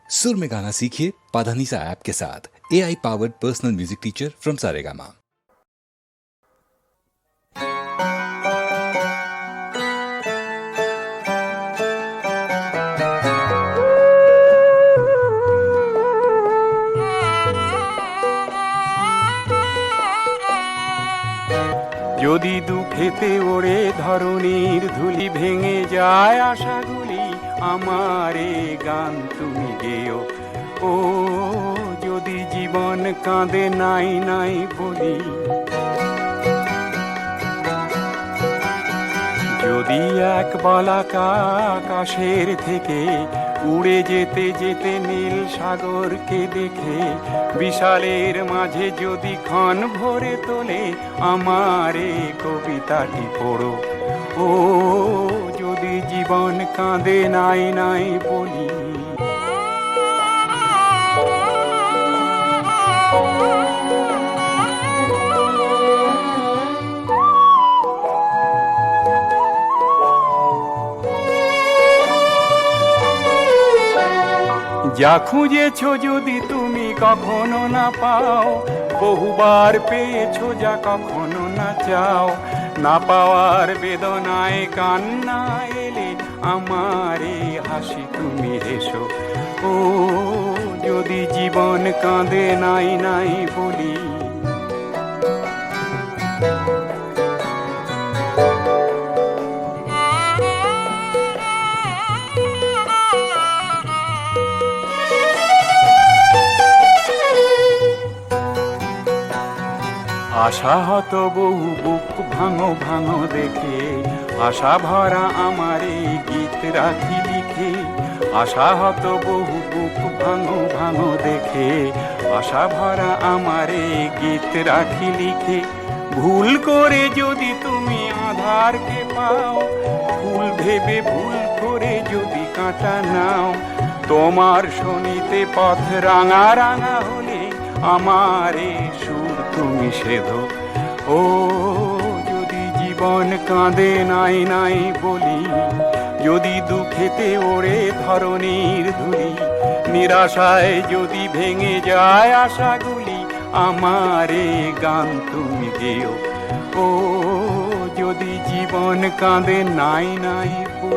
सुर में गाना सीखिए पाधानीसा ऐप के साथ। AI powered personal music teacher from Saregama. যদি দুঃখেতে ওড়ে ধরণীর ধুলি ভেঙে যায় আশাগুলি, আমারে গান তুমি গেও। ও যদি জীবন কাঁদে নাই নাই বলি, যদি এক বলাকা আকাশের থেকে উড়ে যেতে যেতে নীল সাগরকে দেখে বিশালের মাঝে যদি ক্ষণ ভরে তোলে, আমারে কবিতাটি পড়ো। ও যদি জীবন কাঁদে নাই নাই বলি। যা খুঁজেছো যদি তুমি কখনো না পাও, বহুবার পেয়েছো যা কখনো না চাও, না পাওয়ার বেদনায় কান্না এলে আমারে হাসি তুমি হেসো। ও যদি জীবন কাঁদে নাই নাই বলি। আশাহত বহু বুক ভাঙো ভাঙো দেখে, আশা ভরা আমারে গীত রাখি লিখে। আশাহত বহু বুক ভাঙো ভাঙো দেখে, আশা ভরা আমারে গীত রাখি লিখে। ভুল করে যদি তুমি আধারকে পাও, ভুল ভেবে ভুল করে যদি কাঁটা নাও, তোমার শনিতে পথ রাঙা রাঙা হলে আমারে সুর তুমি সেধো। ও যদি জীবন কাঁদে নাই নাই বলি, যদি দুঃখেতে ওড়ে ধরণীর ধুলি, নিরাশায় যদি ভেঙে যায় আশাগুলি, আমারে গান তুমি গেও। ও যদি জীবন কাঁদে নাই নাই বলি।